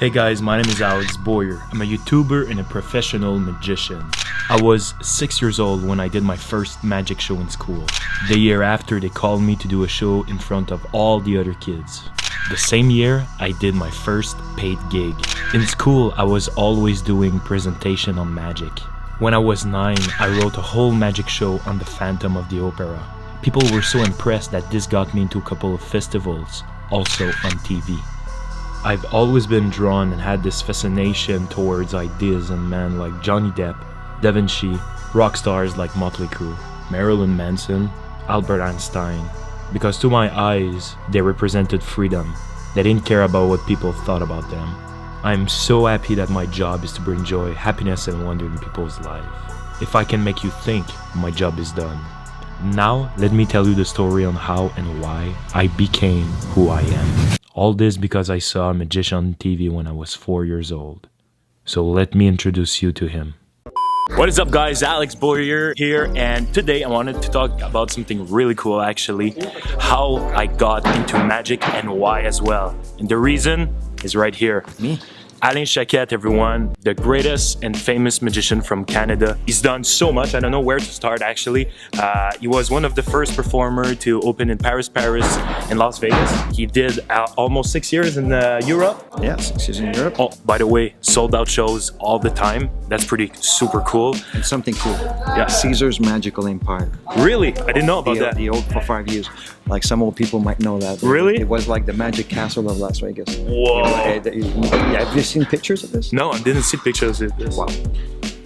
Hey guys, my name is Alex Boyer. I'm a YouTuber and a professional magician. I was 6 years old when I did my first magic show in school. The year after, they called me to do a show in front of all the other kids. The same year, I did my first paid gig. In school, I was always doing presentation on magic. When I was 9, I wrote a whole magic show on the Phantom of the Opera. People were so impressed that this got me into a couple of festivals, also on TV. I've always been drawn and had this fascination towards ideas and men like Johnny Depp, Da Vinci, rock stars like Motley Crue, Marilyn Manson, Albert Einstein, because to my eyes, they represented freedom. They didn't care about what people thought about them. I'm so happy that my job is to bring joy, happiness and wonder in people's life. If I can make you think, my job is done. Now, let me tell you the story on how and why I became who I am. All this because I saw a magician on TV when I was 4 years old. So let me introduce you to him. What is up guys, Alex Boyer here, and today I wanted to talk about something really cool actually. How I got into magic and why as well. And the reason is right here. Me. Alain Chaquette, everyone, the greatest and famous magician from Canada. He's done so much, I don't know where to start actually. He was one of the first performers to open in Paris, and Las Vegas. He did almost 6 years in Europe. Yeah, 6 years in Europe. Oh, by the way, sold out shows all the time. That's pretty super cool. And something cool. Yeah. Caesar's Magical Empire. Really? I didn't know about that. The old for 5 years. Like some old people might know that. Really? It was like the Magic Castle of Las Vegas. Whoa. Have you seen pictures of this? No, I didn't see pictures of this. Wow.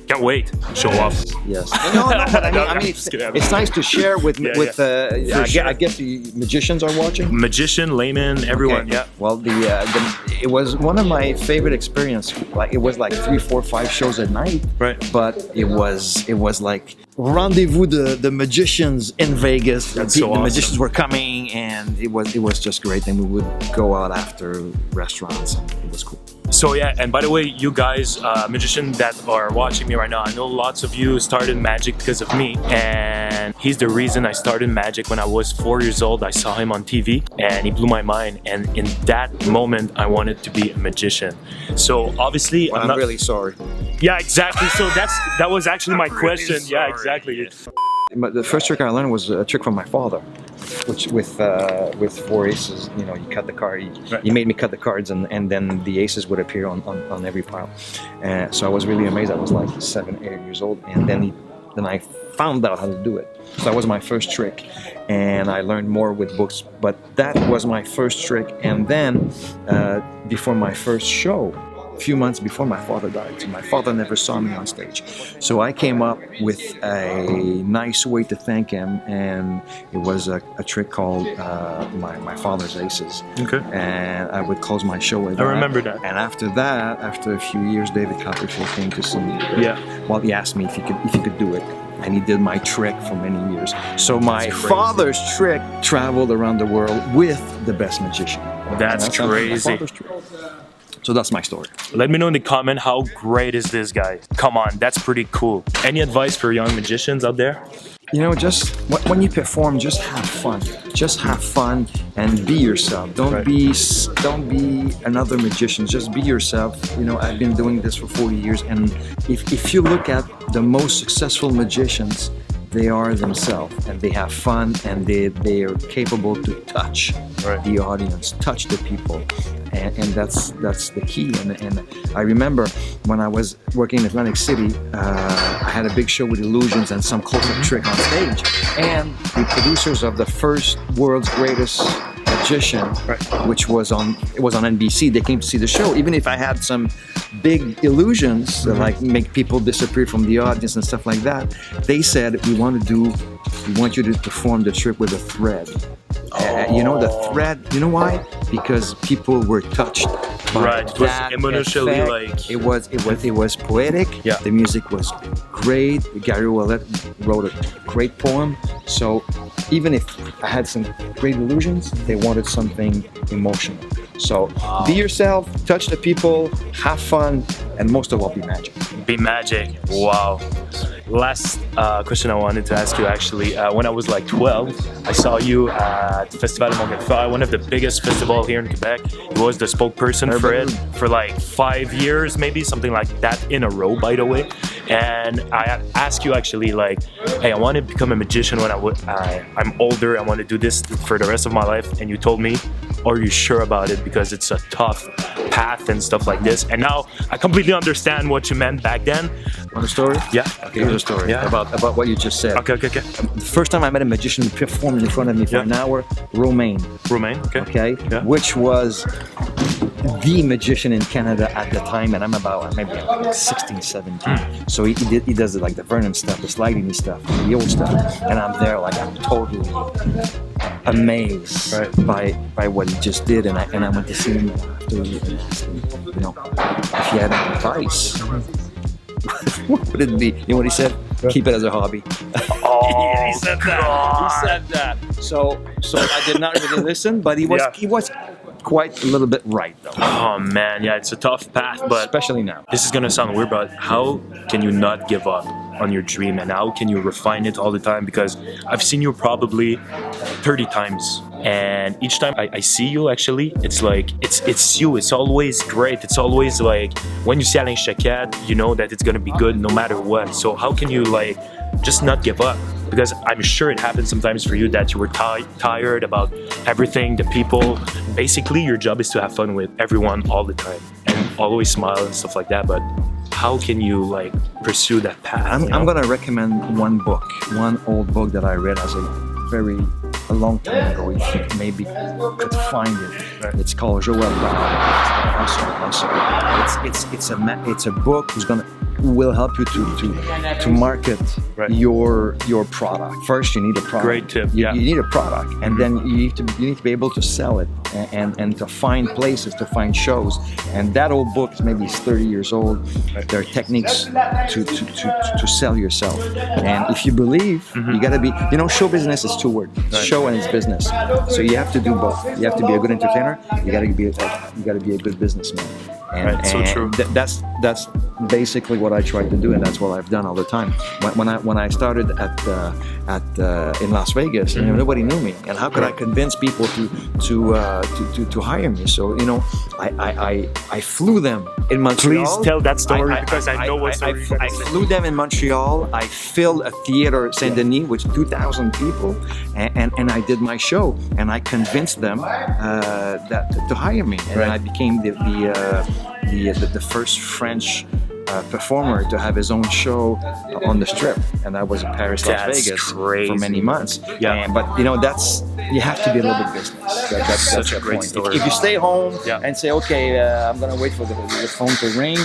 Can't wait. Show off. Yes. No, but I mean it's nice to share with I guess the magicians are watching. Magician, layman, everyone. Okay. Yeah. Well, it was one of my favorite experiences. Like it was like 3, 4, 5 shows a night. Right. But it was like rendezvous the magicians in Vegas. That's the so awesome. magicians were coming, and it was just great. And we would go out after restaurants, and it was cool. So yeah, and by the way, you guys, magicians that are watching me right now, I know lots of you started magic because of me, and he's the reason I started magic. When I was 4 years old, I saw him on TV, and he blew my mind, and in that moment, I wanted to be a magician. So obviously, Well, I'm really sorry. Yeah, exactly. So that was actually my question. Really yeah, exactly. But the first trick I learned was a trick from my father, which with 4 aces, you know, you cut the card. He made me cut the cards, and then the aces would appear on every pile. So I was really amazed. I was like 7, 8 years old, and then I found out how to do it. So that was my first trick, and I learned more with books. But that was my first trick, and then before my first show. A few months before my father died, so my father never saw me on stage. So I came up with a nice way to thank him, and it was a trick called my father's aces. Okay. And I would close my show with that. I remember that. And after that, after a few years, David Copperfield came to see me. Yeah. Well, he asked me if he could do it. And he did my trick for many years. So my father's trick traveled around the world with the best magician. That's crazy. My father's trick. So that's my story. Let me know in the comment how great is this guy. Come on, that's pretty cool. Any advice for young magicians out there? You know, just when you perform, just have fun. Just have fun and be yourself. Don't be another magician. Just be yourself. You know, I've been doing this for 40 years, and if you look at the most successful magicians, they are themselves, and they have fun, and they are capable to touch the audience, touch the people, and that's the key. And I remember when I was working in Atlantic City, I had a big show with illusions and some close-up trick on stage, and the producers of the first world's greatest magician, which was on NBC, they came to see the show. Even if I had some big illusions that like make people disappear from the audience and stuff like that, they said we want you to perform the trick with a thread. You know, the thread, you know why? Because people were touched by it was emotionally effect. It was poetic. Yeah. The music was great. Gary Ouellet wrote a great poem. So even if I had some great illusions, they wanted something emotional. So be yourself, touch the people, have fun, and most of all, be magic. Be magic. Wow. last question I wanted to ask you actually. When I was like 12, I saw you at the Festival de Montgolfière, one of the biggest festivals here in Quebec. You was the spokesperson for it for like 5 years, maybe something like that in a row, by the way. And I asked you actually like, hey, I want to become a magician when I'm older. I want to do this for the rest of my life. And you told me, are you sure about it? Because it's a tough path and stuff like this. And now I completely understand what you meant back then. Want a story? Yeah. Okay, here's a story about what you just said. Okay. The first time I met a magician who performed in front of me for an hour, Romain. Okay? Yeah. Which was the magician in Canada at the time, and I'm about maybe 16, 17. So he does it like the Vernon stuff, the sliding stuff, the old stuff, and I'm there like I'm totally amazed by what he just did, and I went to see him after and asked him, you know, if he had any advice. What would it be? You know what he said? Keep it as a hobby. Oh, he said that. He said that. So I did not really listen, but he was quite a little bit right though. Oh man, yeah, it's a tough path, but especially now. This is gonna sound weird, but how can you not give up on your dream, and how can you refine it all the time? Because I've seen you probably 30 times, and each time I see you, actually, it's like it's you. It's always great. It's always like when you see Alain Choquette, you know that it's gonna be good no matter what. So how can you like just not give up? Because I'm sure it happens sometimes for you that you were tired about everything, the people. Basically, your job is to have fun with everyone all the time and always smile and stuff like that. But how can you like pursue that path? I'm gonna recommend one old book that I read as a long time ago. If you maybe could find it, it's called shorturl.at. It's a book who will help you to market your product. First, you need a product. Great tip. You need a product, and then you need to be able to sell it and to find places, to find shows. And that old book is maybe 30 years old. There are techniques to sell yourself, and if you believe, you gotta be. You know, show business is two words: show and it's business. So you have to do both. You have to be a good entertainer. You gotta be a good businessman. And, so true. That's basically what I tried to do, and that's what I've done all the time. When I started in Las Vegas, you know, nobody knew me, and how could I convince people to hire me? So you know, I flew them in Montreal. Please tell that story because I know what story. I flew them in Montreal. I filled a theater Saint Denis with 2,000 people, and I did my show, and I convinced them to hire me, and then I became the first French performer to have his own show on the Strip, and that was in Paris, Las Vegas, crazy. For many months. Yeah, but you know, you have to be a little bit business. That's such a great point. story. If you stay home and say, okay, I'm gonna wait for the phone to ring,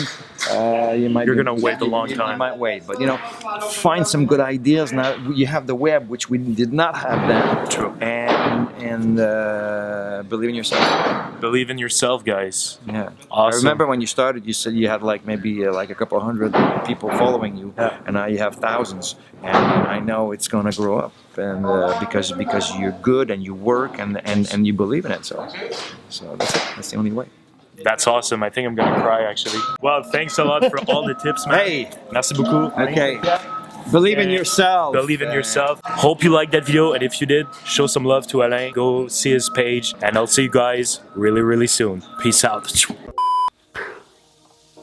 you're gonna wait a long time. You might wait, but you know, find some good ideas. Now you have the web, which we did not have then. True. And believe in yourself. Believe in yourself, guys. Yeah. Awesome. I remember when you started, you said you had like maybe like a couple hundred people following you, and now you have thousands. And I know it's gonna grow up, and because you're good and you work and you believe in it. So that's it. That's the only way. That's awesome. I think I'm gonna cry actually. Well, thanks a lot for all the tips, man. Hey, merci beaucoup. Okay. Believe in yourself. Believe in yourself. Hope you liked that video, and if you did, show some love to Alain. Go see his page, and I'll see you guys really, really soon. Peace out.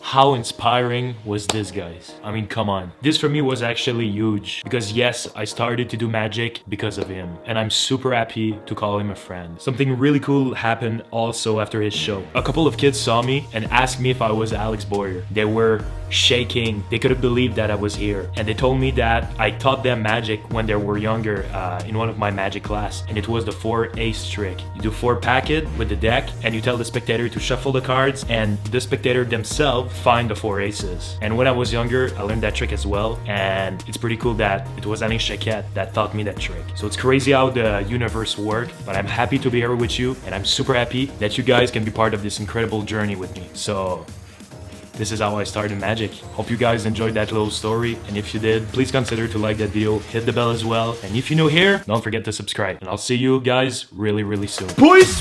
How inspiring was this, guys? I mean, come on. This for me was actually huge because yes, I started to do magic because of him, and I'm super happy to call him a friend. Something really cool happened also after his show. A couple of kids saw me and asked me if I was Alex Boyer. They were shaking. They couldn't believe that I was here, and they told me that I taught them magic when they were younger in one of my magic class, and it was the 4 ace trick. You do 4 packet with the deck, and you tell the spectator to shuffle the cards, and the spectator themselves find the 4 aces. And when I was younger, I learned that trick as well, and it's pretty cool that it was Alain Choquette that taught me that trick. So it's crazy how the universe works, but I'm happy to be here with you, and I'm super happy that you guys can be part of this incredible journey with me. So this is how I started magic. Hope you guys enjoyed that little story, and if you did, please consider to like that video, hit the bell as well, and if you're new here, don't forget to subscribe, and I'll see you guys really, really soon. Peace!